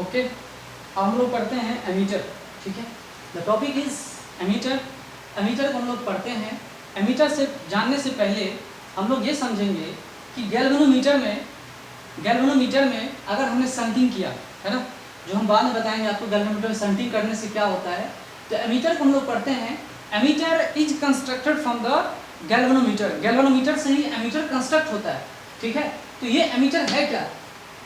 Okay, अब हम लोग पढ़ते हैं एमीटर। ठीक है, the topic is ammeter. Ammeter को हम लोग पढ़ते हैं। एमीटर से जानने से पहले हम लोग ये समझेंगे कि गैल्वेनोमीटर में अगर हमने शंटिंग किया है ना, जो हम बाद में बताएंगे आपको गैल्वेनोमीटर में शंटिंग करने से क्या होता है। तो एमीटर को हम लोग पढ़ते हैं। Ammeter is constructed from the galvanometer. Galvanometer से ही एमीटर कंस्ट्रक्ट होता है। ठीक है, तो ये एमीटर है क्या?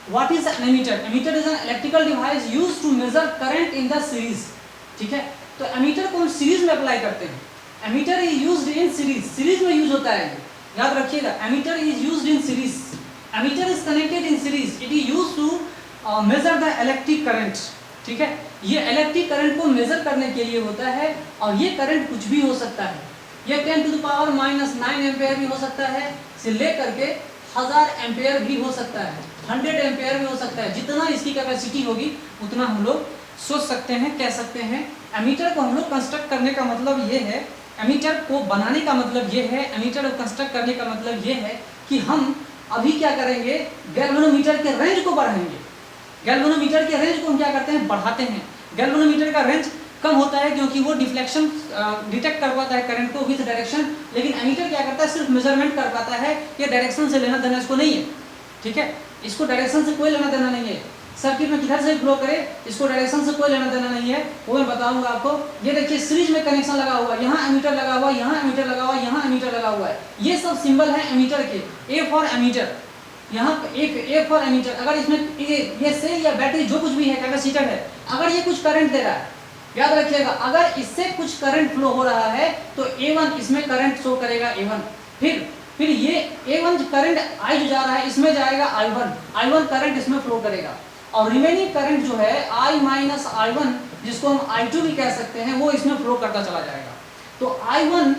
What is an emitter? Emitter is an electrical device used to measure current in the series. ठीक है, तो एमीटर को हम सीरीज में अप्लाई करते हैं। Ammeter is used in series, series में यूज होता है, याद रखिएगा। Ammeter is used in series. Ammeter is connected in series. It is used to measure the electric current. ठीक है, ये इलेक्ट्रिक करंट को मेजर करने के लिए होता है, और ये करंट कुछ भी हो सकता है। ये 10⁻⁹ एम्पेयर भी हो सकता है, से लेकर के 1000 एम्पेयर भी हो सकता है, 100 एम्पेयर भी हो सकता है। जितना इसकी कैपेसिटी होगी उतना हम लोग सोच सकते हैं, कह सकते हैं। एमीटर को हम लोग कंस्ट्रक्ट करने का मतलब ये है, एमीटर को बनाने का मतलब ये है, एमीटर को कंस्ट्रक्ट करने का मतलब ये है कि हम अभी क्या करेंगे, गैल्वेनोमीटर के रेंज को बढ़ाएंगे। गैल्वेनोमीटर के रेंज को हम क्या करते हैं, बढ़ाते हैं। गैल्वेनोमीटर का रेंज कम होता है क्योंकि वो डिफ्लेक्शन डिटेक्ट कर पाता है करंट को विथ डायरेक्शन, लेकिन एमीटर क्या करता है, सिर्फ मेजरमेंट कर पाता है। ये डायरेक्शन से लेना देना इसको नहीं है। ठीक है, इसको डायरेक्शन से कोई लेना देना नहीं है। सर्किट में किधर से फ्लो करे, इसको डायरेक्शन से कोई लेना देना नहीं है, वो मैं बताऊंगा आपको। ये देखिए सीरीज में कनेक्शन लगा हुआ है, यहाँ एमीटर लगा हुआ है, यहाँ एमीटर लगा हुआ है, यहाँ एमीटर लगा हुआ है। ये सब सिंबल है एमीटर के। ए फॉर एमीटर, यहाँ एक ए फॉर एमीटर। अगर इसमें ये सेल या बैटरी जो कुछ भी है, कैपेसिटर है, अगर ये कुछ करंट दे रहा है, याद रखिएगा, अगर इससे कुछ करंट फ्लो हो रहा है तो A1 इसमें करंट शो करेगा, A1। फिर ये A1 करंट I जो जा रहा है इसमें जाएगा I1 करंट इसमें फ्लो करेगा, और रिमेनिंग करंट जो है I माइनस I1, जिसको हम I2 भी कह सकते हैं, वो इसमें फ्लो करता चला जाएगा। तो I1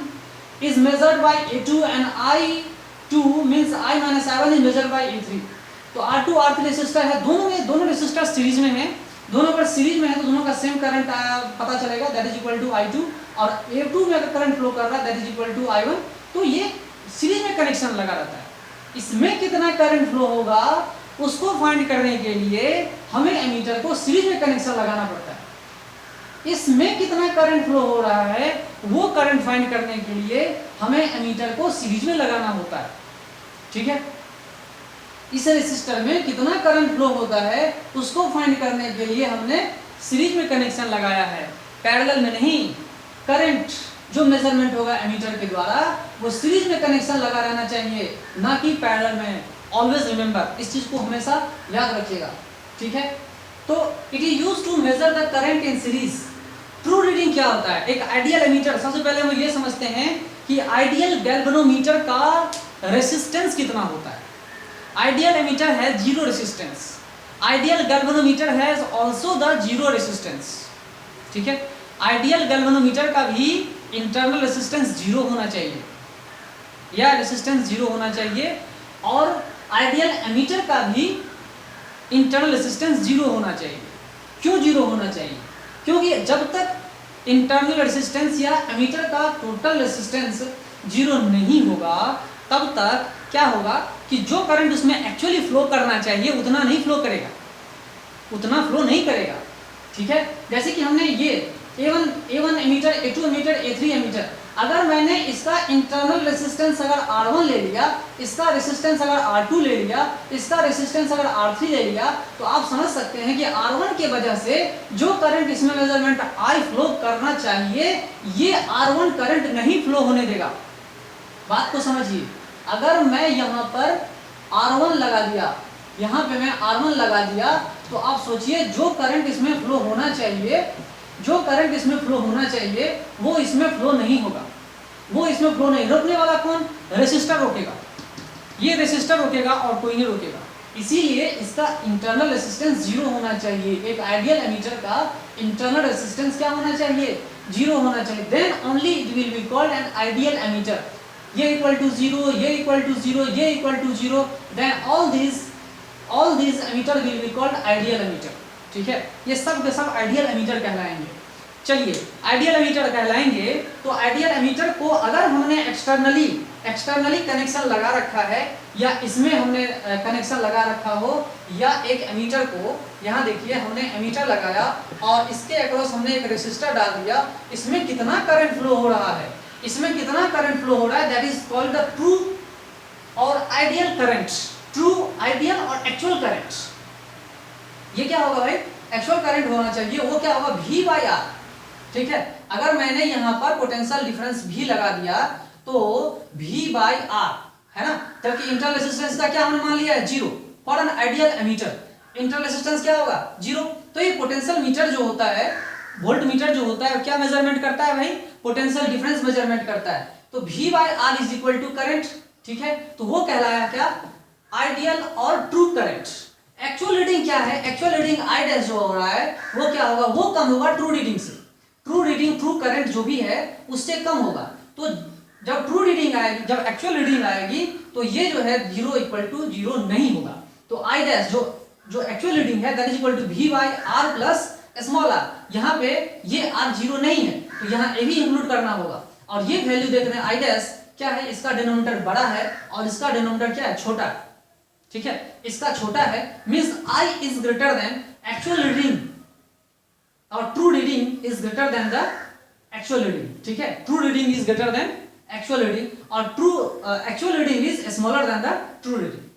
is measured by A2 and I2 means I minus I1 is measured by A3। तो R2 R3 रेसिस्टर है, दोनों रेसिस्टर सीरीज में है। दोनों अगर सीरीज में है तो दोनों का सेम करंट पता चलेगा, that is equal to I2। और A2 में अगर करंट फ्लो कर रहा है that is equal to I1। तो ये सीरीज में कनेक्शन लगा रहता है। इसमें कितना करंट फ्लो होगा उसको फाइंड करने के लिए हमें एमीटर को सीरीज में कनेक्शन लगाना पड़ता है। इसमें कितना करंट फ्लो हो रहा है वो करंट फाइंड करने के लिए हमें एमीटर को सीरीज में लगाना होता है। ठीक है, इस रेसिस्टर में कितना करंट फ्लो होता है उसको फाइंड करने के लिए हमने सीरीज में कनेक्शन लगाया है, पैरेलल में नहीं। करंट जो मेजरमेंट होगा एमीटर के द्वारा वो सीरीज में कनेक्शन लगा रहना चाहिए, ना कि पैरेलल में। ऑलवेज रिमेंबर, इस चीज को हमेशा याद रखिएगा। ठीक है, तो it is used to measure the current in series. True reading क्या होता है, एक आइडियल एमीटर। सबसे पहले हम ये समझते हैं कि आइडियल गैल्वेनोमीटर का रेसिस्टेंस कितना होता है। आइडियल एमीटर है zero resistance. Ideal galvanometer has also the zero resistance. ठीक है, आइडियल गैल्वेनोमीटर का भी इंटरनल रेसिस्टेंस जीरो होना चाहिए, या रेसिस्टेंस जीरो होना चाहिए, और आइडियल एमीटर का भी इंटरनल रेसिस्टेंस जीरो होना चाहिए। क्यों जीरो होना चाहिए? क्योंकि जब तक इंटरनल रेसिस्टेंस या एमीटर का टोटल रेसिस्टेंस जीरो नहीं होगा तब तक क्या होगा कि जो करंट उसमें एक्चुअली फ्लो करना चाहिए उतना नहीं फ्लो करेगा, उतना फ्लो नहीं करेगा। ठीक है, जैसे कि हमने ये A1 ammeter, A2 ammeter, A3 ammeter, अगर मैंने इसका इंटरनल रेसिस्टेंस अगर R1 ले लिया, इसका रेसिस्टेंस अगर R2 ले लिया, इसका रेसिस्टेंस अगर R3 ले लिया, तो आप समझ सकते हैं कि R1 के वजह से जो करंट इसमें मेजरमेंट I फ्लो करना चाहिए, ये R1 करंट नहीं फ्लो होने देगा। बात को समझिए, अगर मैं यहाँ पर R1 लगा दिया, यहाँ पे मैं R1 लगा दिया, तो आप सोचिए जो करंट इसमें फ्लो होना चाहिए, जो करंट इसमें फ्लो होना चाहिए वो इसमें फ्लो नहीं होगा, वो इसमें फ्लो नहीं। रोकने वाला कौन? रेसिस्टर रोकेगा, ये रेसिस्टर रोकेगा और कोई नहीं रोकेगा। इसीलिए इसका इंटरनल रेसिस्टेंस जीरो होना चाहिए। एक आइडियल एमीटर का इंटरनल रेसिस्टेंस क्या होना चाहिए? जीरो होना चाहिए। Then only it will be called an ideal ammeter. ये इक्वल टू जीरो, ये इक्वल टू जीरो, ये equal to zero, then all this ammeter will be called ideal ammeter. ठीक है, ये सब के सब आइडियल एमीटर कहलाएंगे। चलिए आइडियल एमीटर कहलाएंगे। तो आइडियल एमीटर को अगर हमने एक्सटर्नली कनेक्शन लगा रखा है या इसमें हमने कनेक्शन लगा रखा हो, या एक एमीटर को यहाँ देखिए हमने एमीटर लगाया और इसके अक्रॉस हमने एक रेसिस्टर डाल दिया, इसमें कितना करंट फ्लो हो रहा है, इसमें कितना करंट फ्लो हो रहा है, that is called the true और आइडियल करंट। ट्रू, आइडियल और एक्चुअल करंट। ये क्या होगा भाई, एक्चुअल करंट होना चाहिए, वो क्या होगा V/R। ठीक है, अगर मैंने यहाँ पर पोटेंशियल डिफरेंस भी लगा दिया तो V/R है ना, जबकि इंटरनल रेजिस्टेंस का क्या हमने मान लिया है 0 for an ideal ammeter. Internal resistance क्या होगा 0। तो ये पोटेंशियल मीटर जो होता है, वोल्ट मीटर जो होता है, क्या मेजरमेंट करता है भाई, पोटेंशियल डिफरेंस मेजरमेंट करता है। तो V/R is equal to current. ठीक है, तो वो कहलाया क्या, आइडियल और ट्रू करंट। एक्चुअल रीडिंग क्या है, एक्चुअल रीडिंग I डैश जो हो रहा है वो क्या होगा, वो कम होगा ट्रू रीडिंग से। ट्रू रीडिंग, ट्रू करंट जो भी है उससे कम होगा। तो जब ट्रू रीडिंग आएगी, जब एक्चुअल रीडिंग आएगी तो ये जो है 0 इक्वल टू 0 नहीं होगा। तो I डैश जो एक्चुअल रीडिंग है that is equal to V/R plus small r। यहाँ पे ये R 0 नहीं है तो यहाँ ए भी इंक्लूड करना होगा। और ये वैल्यू देख रहे हैं I डैश क्या है, इसका डिनोमिनेटर बड़ा है और इसका डिनोमिनेटर क्या है, छोटा है। ठीक है, इसका छोटा है means I is greater than actual reading और true reading is greater than the actual reading. ठीक है, true reading is greater than actual reading और true actual reading is smaller than the true reading.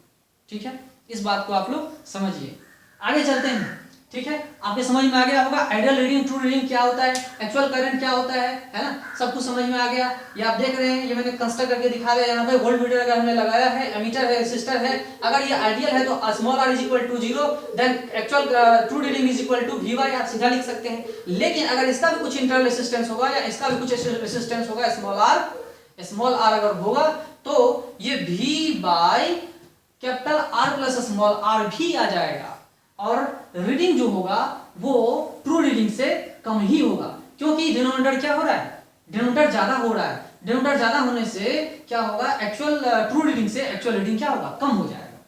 ठीक है, इस बात को आप लोग समझिए। आगे चलते हैं। ठीक है, आपके समझ में आ गया होगा आइडियल रीडिंग, ट्रू रीडिंग क्या होता है, एक्चुअल करंट क्या होता है ना, सब कुछ समझ में आ गया। ये आप देख रहे हैं, ये मैंने कंस्ट्रक्ट करके दिखा दिया। यहाँ पे वोल्ट मीटर अगर हमने लगाया है, एमीटर है, रेसिस्टर है, अगर ये आइडियल है तो small r is equal to 0, then actual true reading is equal to V/R सीधा लिख सकते हैं। लेकिन अगर इसका भी कुछ इंटरनल रेसिस्टेंस होगा या इसका भी कुछ रेसिस्टेंस होगा, स्मॉल r अगर होगा तो ये V/R प्लस स्मॉल r भी आ जाएगा और रीडिंग जो होगा वो ट्रू रीडिंग से कम ही होगा, क्योंकि डिनोमिनेटर क्या हो रहा है, डिनोमिनेटर ज्यादा हो रहा है। डिनोमिनेटर ज्यादा होने से क्या होगा, एक्चुअल ट्रू रीडिंग से एक्चुअल रीडिंग क्या होगा, कम हो जाएगा।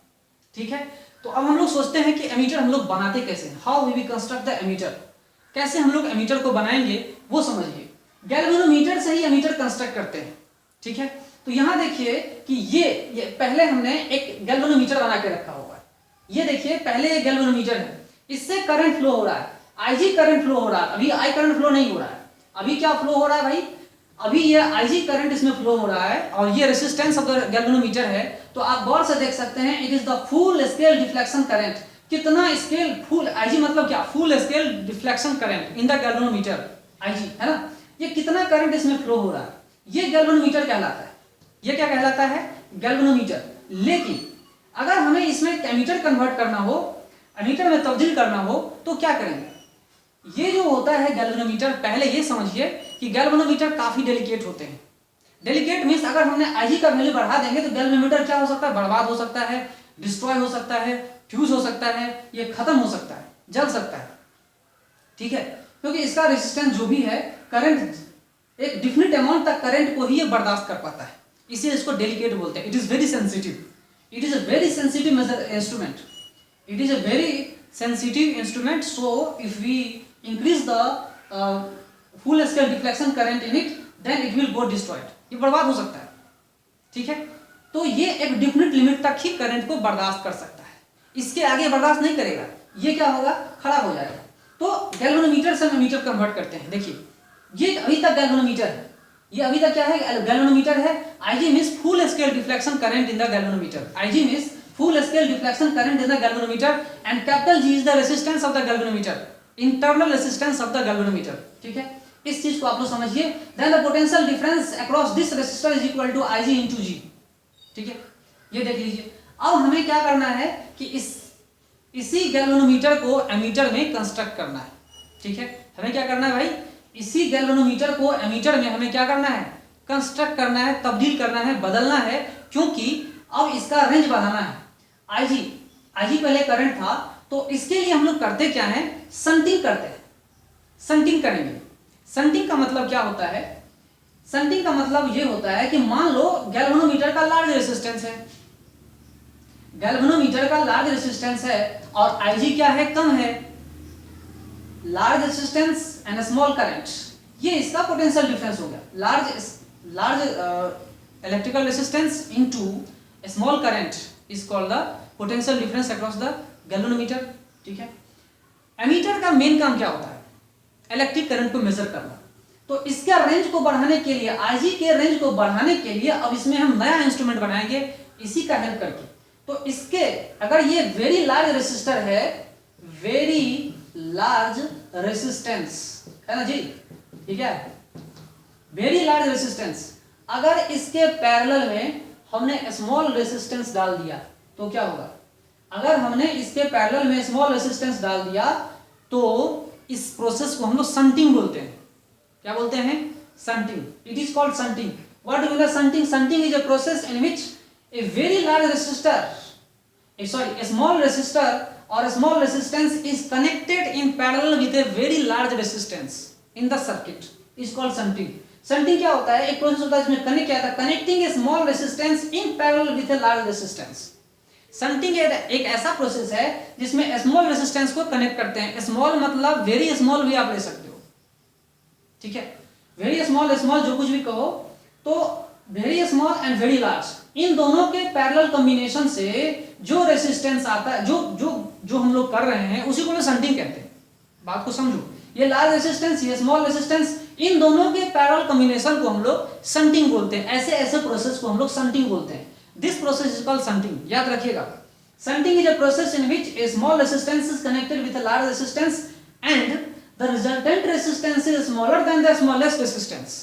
ठीक है, तो अब हम लोग सोचते हैं कि एमीटर हम लोग बनाते कैसे, how we construct the ammeter, कैसे हम लोग एमीटर को बनाएंगे वो समझिए। गैल्वेनोमीटर से ही एमीटर कंस्ट्रक्ट करते हैं। ठीक है, तो यहाँ देखिए कि ये पहले हमने एक गैल्वेनोमीटर बना के रखा हुआ है। ये देखिए पहले एक गैल्वेनोमीटर है, इससे करंट फ्लो हो रहा है, IG करंट फ्लो हो रहा है। अभी I करंट फ्लो नहीं हो रहा है, अभी क्या फ्लो हो रहा है भाई, अभी ये IG करंट इसमें फ्लो हो रहा है और ये रेजिस्टेंस ऑफ द गैल्वेनोमीटर है। तो आप गौर से देख सकते हैं, it is the full scale deflection current. कितना स्केल, फुल IG मतलब क्या, full scale deflection current in the galvanometer IG है ना। ये कितना करंट इसमें फ्लो हो रहा है, ये गैल्वेनोमीटर कहलाता है। ये क्या कहलाता है, गैल्वेनोमीटर। लेकिन अगर हमें इसमें एमीटर कन्वर्ट करना हो, एमीटर में तब्दील करना हो तो क्या करेंगे, ये जो होता है गैल्वेनोमीटर, पहले ये समझिए कि गैल्वेनोमीटर काफी डेलिकेट होते हैं। डेलिकेट मींस अगर हमने IG का वैल्यू बढ़ा देंगे तो गैल्वेनोमीटर क्या हो सकता है, बर्बाद हो सकता है, डिस्ट्रॉय हो सकता है, फ्यूज हो सकता है, ये खत्म हो सकता है, जल सकता है। ठीक है, क्योंकि इसका रेजिस्टेंस जो भी है, करंट एक डिफिनिट अमाउंट तक करंट को ही ये बर्दाश्त कर पाता है, इसलिए इसको डेलिकेट बोलते हैं। It is very sensitive, it is a very sensitive instrument, it is a very sensitive instrument. So if we increase the full scale deflection current in it, then it will go destroyed, ये बर्बाद हो सकता है। ठीक है, तो ये एक डिफिनिट लिमिट तक ही करंट को बर्दाश्त कर सकता है, इसके आगे बर्दाश्त नहीं करेगा, ये क्या होगा, खड़ा हो जाएगा। तो गैल्वेनोमीटर से हम एमीटर कन्वर्ट करते हैं। देखिए ये अभी तक गैल्वेनोमीटर है, ये अभी तक क्या है, गैल्वेनोमीटर है। IG means full scale deflection current in the galvanometer. IG means full scale deflection current in the galvanometer and capital G is the resistance of the galvanometer, internal resistance of the galvanometer. ठीक है, इस चीज को आप लोग समझिए। Then the potential difference across this resistor is equal to IG into G. ठीक है, ये देख लीजिए। अब हमें क्या करना है कि इसी गैल्वेनोमीटर को एमीटर में कंस्ट्रक्ट करना है। ठीक है, हमें क्या करना है भाई, इसी गैल्वेनोमीटर को एमीटर में हमें क्या करना है, कंस्ट्रक्ट करना है, तब्दील करना है, बदलना है, क्योंकि अब इसका रेंज बढ़ाना है। IG पहले करंट था, तो इसके लिए हम लोग करते क्या है, संटिंग करते हैं, संटिंग करेंगे। संटिंग का मतलब क्या होता है, संटिंग का मतलब ये होता है कि मान लो गैल्वेनोमीटर का लार्ज रेजिस्टेंस है, गैल्वेनोमीटर का लार्ज रेजिस्टेंस है और IG क्या है, कम है। Large resistance and small current, ये इसका पोटेंशियल डिफरेंस हो गया। Large electrical resistance into small current is called the potential difference across the galvanometer. ठीक है, एमीटर का मेन काम क्या होता है? इलेक्ट्रिक करंट को मेजर करना। तो इसका रेंज को बढ़ाने के लिए, आईजी के रेंज को बढ़ाने के लिए अब इसमें हम नया इंस्ट्रूमेंट बनाएंगे इसी का हेल्प करके। तो इसके अगर ये वेरी लार्ज रेसिस्टर है, वेरी लार्ज रेसिस्टेंस है ना जी, ठीक है, वेरी लार्ज रेसिस्टेंस, अगर इसके पैरेलल में हमने स्मॉल रेसिस्टेंस डाल दिया तो क्या होगा? अगर हमने इसके पैरेलल में स्मॉल रेसिस्टेंस डाल दिया तो इस प्रोसेस को हम लोग शंटिंग बोलते हैं। क्या बोलते हैं? Shunting. It is called shunting. What do you mean shunting? Shunting is a process in which a very large resistor, a small resistor or a small resistance is connected in parallel with a very large resistance in the circuit is called shunting. shunting क्या होता है? एक process होता है जिसमें connect किया था, connecting a small resistance in parallel with a large resistance. shunting एक ऐसा प्रोसेस है जिसमें स्मॉल रेसिस्टेंस को कनेक्ट करते हैं। स्मॉल मतलब वेरी स्मॉल भी आप ले सकते हो, ठीक है, वेरी स्मॉल, स्मॉल जो कुछ भी कहो, तो very small and very large, इन दोनों के पैरेलल कॉम्बिनेशन से जो रेसिस्टेंस आता है, जो हम लोग कर रहे हैं उसी को लोग शंटिंग कहते हैं। बात को समझो, ये लार्ज रेसिस्टेंस, ये स्मॉल रेसिस्टेंस, इन दोनों के पैरेलल कॉम्बिनेशन को हम लोग शंटिंग बोलते हैं। ऐसे प्रोसेस को हम लोग शंटिंग बोलते हैं। This process is called shunting. याद रखिएगा, shunting is a process in which A small resistance is connected with a large resistance and the resultant resistance is smaller than the smallest resistance.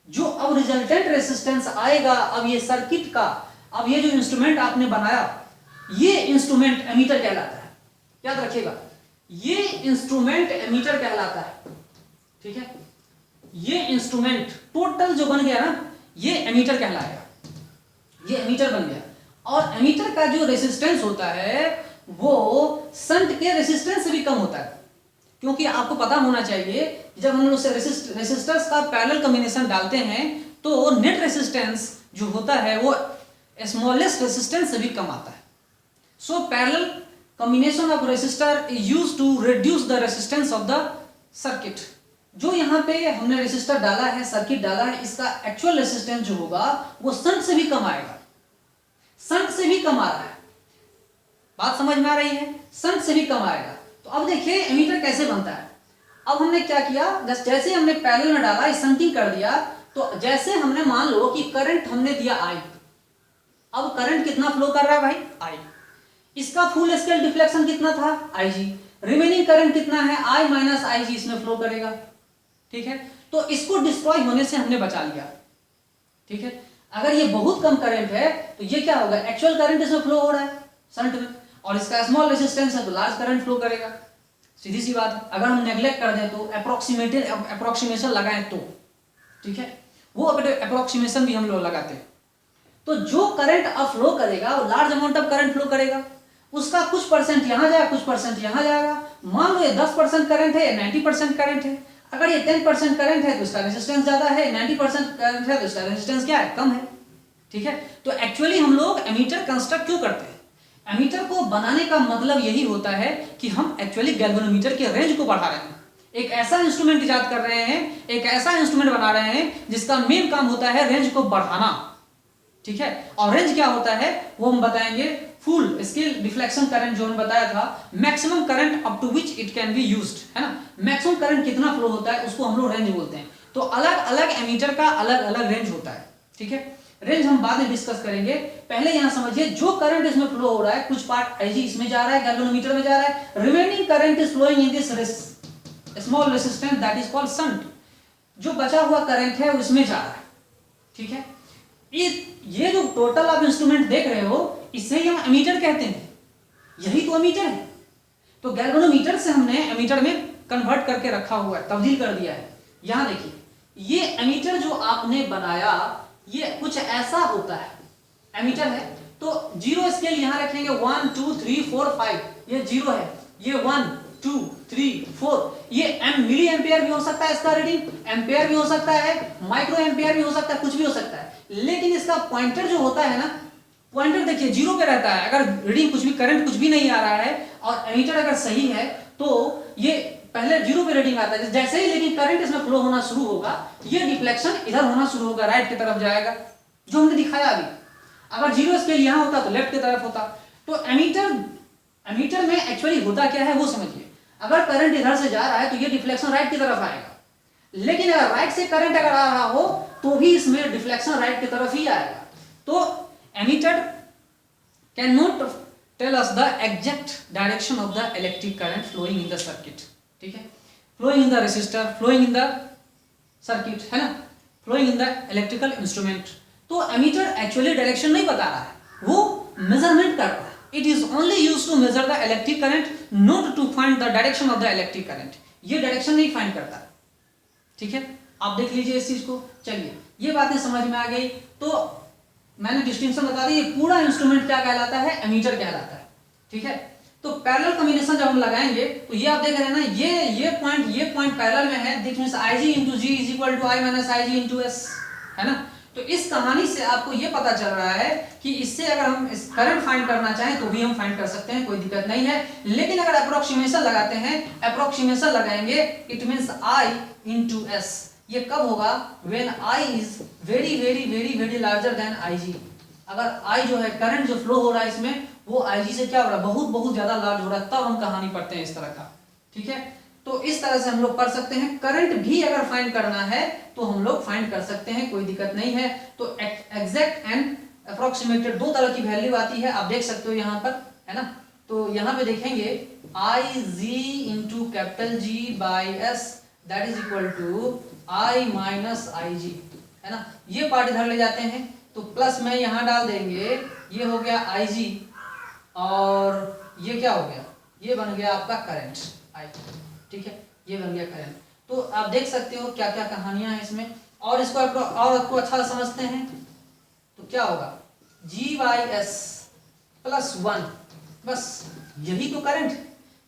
जो अब resultant resistance आएगा, अब ये circuit का, अब ये जो इंस्ट्रूमेंट आपने बनाया, ये इंस्ट्रूमेंट एमीटर कहलाता है। याद रखिएगा, ये इंस्ट्रूमेंट एमीटर कहलाता है, ठीक है। ये इंस्ट्रूमेंट टोटल जो बन गया ना, ये एमीटर कहलाएगा, ये एमीटर बन गया। और एमीटर का जो रेसिस्टेंस होता है वो शंट के रेसिस्टेंस से भी कम होता है, क्योंकि आपको पता होना चाहिए कि जब हम लोग रेसिस्टर्स का पैरेलल कॉम्बिनेशन डालते हैं तो नेट रेसिस्टेंस जो होता है वो स्मॉलेस्ट रेसिस्टेंस से भी कम आता है। So parallel combination of resistor is used to reduce the resistance of the circuit. जो यहाँ पे हमने रेसिस्टर डाला है, सर्किट डाला है, इसका एक्चुअल रेसिस्टेंस जो होगा वो शंट से भी कम आएगा, शंट से भी कम आ रहा है। बात समझ में आ रही है? शंट से भी कम आएगा। तो अब देखिए एमीटर कैसे बनता है। अब हमने क्या किया, जैसे हमने पैरेलल में डाला, शंटिंग कर दिया, तो जैसे हमने मान लो कि करंट हमने दिया I, अब करंट कितना फ्लो कर रहा है भाई? I। इसका फुल स्केल डिफ्लेक्शन कितना था? IG। रिमेनिंग करंट कितना है? I माइनस IG इसमें फ्लो करेगा, ठीक है। तो इसको डिस्ट्रॉय होने से हमने बचा लिया, ठीक है। अगर ये बहुत कम करंट है तो ये क्या होगा, एक्चुअल करंट इसमें फ्लो हो रहा है शंट में, और इसका स्मॉल रेजिस्टेंस है तो लार्ज करंट फ्लो करेगा। सीधी सी बात है। अगर हम नेग्लेक्ट कर दें तो अप्रोक्सीमेशन लगाएं तो, ठीक है, वो अप्रोक्सीमेशन भी हम लोग लगाते हैं। तो जो करंट अब फ्लो करेगा वो large amount of current flow करेगा, उसका कुछ परसेंट यहां जाएगा, कुछ परसेंट यहां जाएगा। मान लो ये 10% करंट है, 90% करंट है। अगर ये 10% करंट है तो इसका रेजिस्टेंस ज्यादा है, 90% करंट है तो इसका रेजिस्टेंस क्या है, कम है, ठीक है। तो एक्चुअली हम लोग एमीटर कंस्ट्रक्ट क्यों करते हैं? एमीटर को बनाने का मतलब यही होता है कि हम एक्चुअली गैल्वेनोमीटर के रेंज को बढ़ा रहे हैं, एक ऐसा इंस्ट्रूमेंट इजाद कर रहे हैं, एक ऐसा इंस्ट्रूमेंट बना रहे हैं जिसका मेन काम होता है रेंज को बढ़ाना, ठीक है। और रेंज क्या होता है वो हम बताएंगे। फुल स्केल डिफ्लेक्शन करंट जो हमने बताया था, maximum current up to which it can be used, है ना। मैक्सिमम करंट कितना फ्लो होता है उसको हम लोग रेंज बोलते हैं। तो अलग अलग एमीटर का अलग अलग रेंज होता है, ठीक है। रेंज हम बाद में डिस्कस करेंगे। पहले यहां समझिए, जो करंट इसमें फ्लो हो रहा है, कुछ पार्ट IG इसमें जा रहा है, गैल्वेनोमीटर में जा रहा है, remaining current is flowing in this small resistance that is called shunt. जो बचा हुआ करंट है वो इसमें जा रहा है, ठीक है। ये जो टोटल आप इंस्ट्रूमेंट देख रहे हो इसे हम एमीटर कहते हैं, यही तो एमीटर है। तो गैल्वेनोमीटर से हमने एमीटर में कन्वर्ट करके रखा हुआ है, तब्दील कर दिया है। यहां देखिए, ये एमीटर जो आपने बनाया ये कुछ ऐसा होता है, एमीटर है तो जीरो स्केल यहां रखेंगे, 1 2 3 4 5, ये जीरो है, ये 1 2 3 4, ये मिली एम्पियर भी हो सकता है, इसका रीडिंग एम्पियर भी हो सकता है, माइक्रो एम्पियर भी हो सकता है, कुछ भी हो सकता है। लेकिन इसका पॉइंटर जो होता है ना, पॉइंटर देखिए जीरो पे रहता है। अगर रीडिंग कुछ भी, करंट कुछ भी नहीं आ रहा है और एमीटर अगर सही है तो ये पहले 0 पे रीडिंग आता है, जैसे ही लेकिन करंट इसमें फ्लो होना शुरू होगा, ये डिफ्लेक्शन इधर होना शुरू होगा, राइट की तरफ जाएगा, जो हमने दिखाया अभी। अगर 0 स्केल यहाँ होता तो लेफ्ट की तरफ होता। तो एमीटर में एक्चुअली होता क्या है वो समझिए। अगर करंट इधर से जा रहा है तो ये डिफ्लेक्शन राइट की तरफ आएगा, लेकिन अगर राइट से करंट अगर आ रहा हो तो भी इसमें डिफ्लेक्शन राइट की तरफ ही आएगा। तो ammeter cannot tell us the exact direction of the electric current flowing in the circuit, ठीक है, flowing in the resistor, flowing in the circuit, है ना, flowing in the electrical instrument. तो एमीटर एक्चुअली डायरेक्शन नहीं बता रहा है, वो मेजरमेंट कर रहा है। It is only used to measure the electric current, not to find the direction of the electric current. ये डायरेक्शन नहीं फाइंड करता, ठीक है। आप देख लीजिए इस चीज को। चलिए ये बातें समझ में आ गई। तो मैंने डिस्टिंक्शन बता दी, ये पूरा इंस्ट्रूमेंट क्या कहलाता है, एमीटर कहलाता है, ठीक है। तो पैरेलल कॉम्बिनेशन जब हम लगाएंगे तो ये आप देख रहे हैं ना, ये पॉइंट पैरेलल में है, this means Ig into G is equal to I minus Ig into S, है ना। तो इस कहानी से आपको ये पता चल रहा है कि इससे अगर हम इस करंट फाइंड करना चाहें तो भी हम फाइंड कर सकते हैं, कोई दिक्कत नहीं है। लेकिन अगर अप्रोक्सीमेशन लगाते हैं, अप्रोक्सीमेशन लगाएंगे, it means I into S। ये कब होगा, when I is very very very very larger than Ig। अगर I जो है करंट जो फ्लो हो रहा है इसमें वो Ig से क्या हो रहा है, बहुत बहुत ज्यादा लार्ज हो रहा है, तब हम कहानी पढ़ते हैं इस तरह का, ठीक है। तो इस तरह से हम लोग पढ़ सकते हैं। करंट भी अगर फाइंड करना है तो हम लोग फाइंड कर सकते हैं, कोई दिक्कत नहीं है। तो एग्जैक्ट एंड अप्रोक्सीमेटेड दो तरह की वैल्यू आती है, आप देख सकते हो यहाँ पर, है ना। तो यहाँ पे देखेंगे Ig into capital G by S that is equal to I minus Ig, है ना। ये पार्ट इधर ले जाते हैं तो प्लस में यहाँ डाल देंगे, ये हो गया Ig और ये क्या हो गया, ये बन गया आपका करंट I, ठीक है, ये बन गया करंट। तो आप देख सकते हो क्या क्या कहानियां हैं इसमें। और इसको और आपको अच्छा समझते हैं तो क्या होगा, G/S प्लस 1, बस यही तो करंट।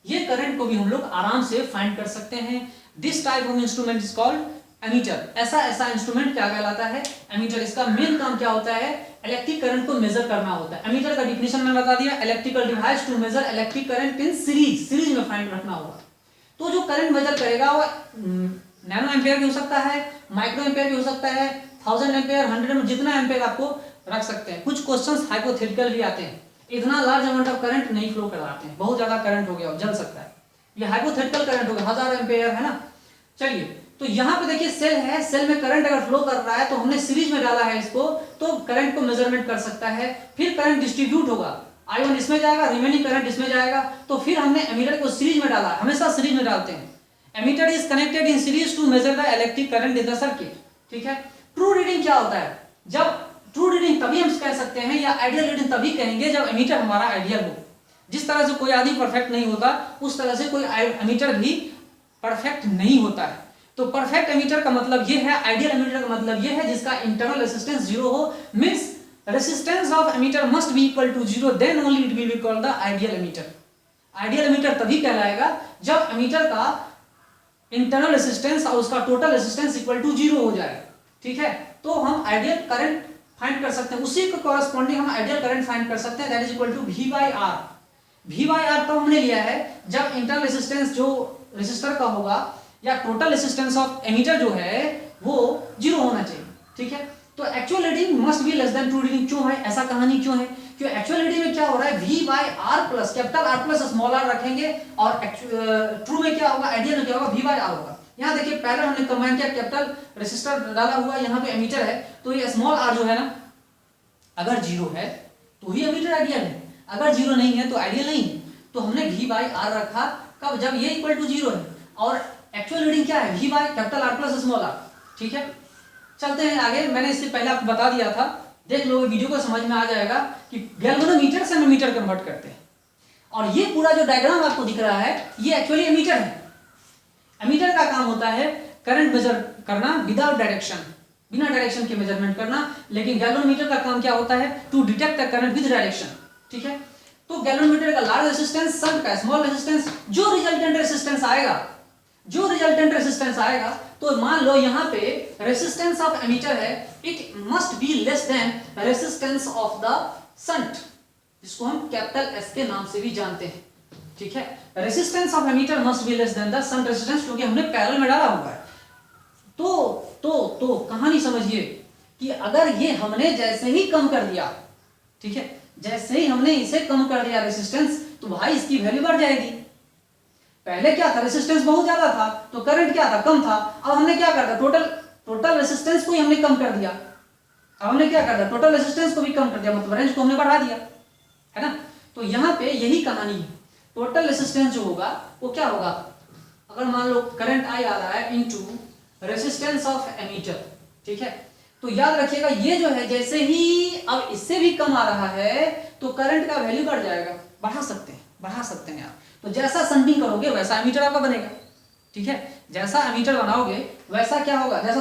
ये करंट को भी हम लोग आराम से फाइंड कर सकते हैं। This type of instrument is called ammeter. ऐसा इंस्ट्रूमेंट क्या कहलाता है, एमीटर। इसका मेन काम क्या होता है, इलेक्ट्रिक करंट को मेजर करना होता है। एमीटर का डिफिनेशन मैंने बता दिया, electrical device to measure electric current in series में फाइंड रखना होगा। तो जो करंट मेजर करेगा वो नैनो एम्पेयर भी हो सकता है, माइक्रो एम्पेयर भी हो सकता है, 1000 एम्पेयर, 100 जितना एम्पेयर आपको रख सकते हैं। कुछ क्वेश्चंस हाइपोथेटिकल भी आते हैं, इतना लार्ज अमाउंट ऑफ करंट नहीं फ्लो करवाते हैं, बहुत ज्यादा करंट हो गया जल सकता है, ये हाइपोथेटिकल करंट हो गया 1000 एम्पेयर, है ना। चलिए तो यहाँ पे देखिए सेल है, सेल में करंट अगर फ्लो कर रहा है तो हमने सीरीज में डाला है इसको, तो करंट को मेजरमेंट कर सकता है। फिर करंट डिस्ट्रीब्यूट होगा, I1 इसमें जाएगा, रिमेनिंग करंट इसमें जाएगा। तो फिर हमने एमीटर को सीरीज में डाला, हमेशा सीरीज में डालते हैं। Ammeter is connected in series to measure the electric current in the circuit, ठीक है। ट्रू रीडिंग क्या होता है, जब ट्रू रीडिंग तभी हम कह सकते हैं, या आइडियल रीडिंग तभी कहेंगे जब एमीटर हमारा आइडियल हो। जिस तरह से कोई आदमी परफेक्ट नहीं होता, उस तरह से कोई एमीटर भी परफेक्ट नहीं होता है। तो परफेक्ट एमीटर का मतलब ये है, आइडियल एमीटर का मतलब ये है जिसका इंटरनल रेजिस्टेंस 0 हो, means resistance of emitter must be equal to 0, then only it will be called the ideal emitter। Ideal ammeter तभी कहलाएगा जब एमीटर का इंटरनल रेजिस्टेंस और उसका टोटल रेजिस्टेंस इक्वल टू 0 हो जाए, ठीक है। तो हम आइडियल करंट फाइंड कर सकते हैं, उसी को कॉरेस्पॉन्डिंग हम आइडियल करंट फाइंड कर सकते हैं, that is equal to V/R। V/R तो हमने लिया है जब इंटरनल रेजिस्टेंस जो रेजिस्टर का होगा या टोटल रेजिस्टेंस ऑफ एमीटर जो है वो 0 होना चाहिए, ठीक है। तो actual reading must be less then true reading. क्यों है ऐसा, कहानी क्यों है, क्योंकि एक्चुअल रीडिंग में क्या हो रहा है, V/R plus capital R plus small r रखेंगे, और ट्रू में क्या होगा, आइडियल में क्या होगा, V/R होगा। यहाँ देखिए पहले हमने कंबाइन किया, कैपिटल रेजिस्टर डाला हुआ, यहाँ पे एमीटर है, तो ये स्मॉल r जो है ना, अगर 0 है तो ही एमीटर आइडियल है, अगर 0 नहीं है तो आइडियल नहीं है। तो हमने V/R रखा कब, जब ये इक्वल टू 0 है। और एक्चुअल रीडिंग क्या है, V/R प्लस स्मॉल r, ठीक है। चलते हैं आगे, मैंने इससे पहले आपको बता दिया था, देख लो वीडियो को समझ में आ जाएगा कि गैल्वेनोमीटर से हम एमीटर कन्वर्ट करते हैं। और ये पूरा जो डायग्राम आपको दिख रहा है ये एक्चुअली एमीटर है। एमीटर का काम होता है करंट मेजर करना विदाउट डायरेक्शन, बिना डायरेक्शन के मेजरमेंट करना। लेकिन गैल्वेनोमीटर का काम क्या होता है, to detect the current with direction, ठीक है। तो गैल्वेनोमीटर का लार्ज रेजिस्टेंस, शंट का स्मॉल रेजिस्टेंस, जो रिजल्टेंट रेजिस्टेंस आएगा, तो मान लो यहाँ पे रेजिस्टेंस ऑफ एमीटर है, it must be less than resistance of the shunt, जिसको हम कैपिटल S के नाम से भी जानते हैं, ठीक है। Resistance of ammeter must be less than the shunt resistance, क्योंकि हमने पैरेलल में डाला हुआ है। तो कहानी समझिए कि अगर ये हमने जैसे ही कम कर दिया, ठीक है, जैसे ही हमने इसे कम कर दिया रेसिस्टेंस, तो भाई इसकी वैल्यू बढ़ जाएगी। पहले क्या था, रेसिस्टेंस बहुत ज्यादा था तो करंट क्या था, कम था। अब हमने क्या कर दिया, टोटल रेसिस्टेंस को ही हमने कम कर दिया। अब हमने क्या कर दिया, टोटल रेसिस्टेंस को भी कम कर दिया, मतलब रेंज को हमने बढ़ा दिया, है ना। तो यहाँ पे यही कहानी है। टोटल रेसिस्टेंस जो होगा वो क्या होगा, अगर मान लो करंट आई आ रहा है इनटू रेसिस्टेंस ऑफ एमीटर, ठीक है, तो याद रखिएगा ये जो है जैसे ही अब इससे भी कम आ रहा है तो करंट का वैल्यू बढ़ जाएगा। बढ़ा सकते हैं आप। तो जैसा शंटिंग करोगे वैसा एमीटर आपका बनेगा, ठीक है। जैसा एमीटर बनाओगे वैसा क्या होगा, जैसा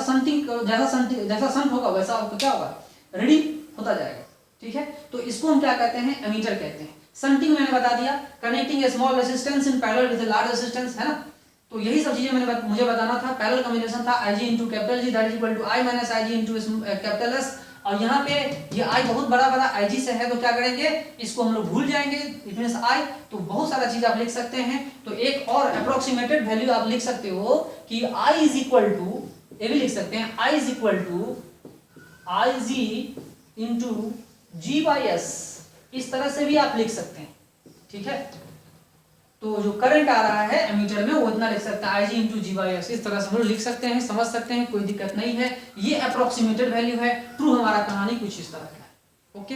शंट होगा वैसा आपका क्या होगा, रीडिंग होता जाएगा, ठीक है। तो इसको हम क्या कहते हैं, एमीटर कहते हैं। शंटिंग मैंने बता दिया, connecting a small resistance in parallel with a large resistance, है ना। तो यही सब चीजें मुझे बताना था। पैरेलल कॉम्बिनेशन था Ig into capital G that is equal to I minus Ig into capital S। और यहाँ पे ये I बहुत बड़ा Ig से है तो क्या करेंगे, इसको हम लोग भूल जाएंगे, इट मींस I। तो बहुत सारा चीज आप लिख सकते हैं। तो एक और अप्रोक्सीमेटेड वैल्यू आप लिख सकते हो कि I इज इक्वल टू, ये भी लिख सकते हैं, I is equal to Ig into G/S। इस तरह से भी आप लिख सकते हैं, ठीक है। तो जो करंट आ रहा है एमीटर में वो इतना लिख सकता है Ig इंटू G/S। इस तरह से हम लोग लिख सकते हैं, समझ सकते हैं, कोई दिक्कत नहीं है। ये अप्रोक्सीमेटेड वैल्यू है। ट्रू हमारा कहानी कुछ इस तरह का है। ओके।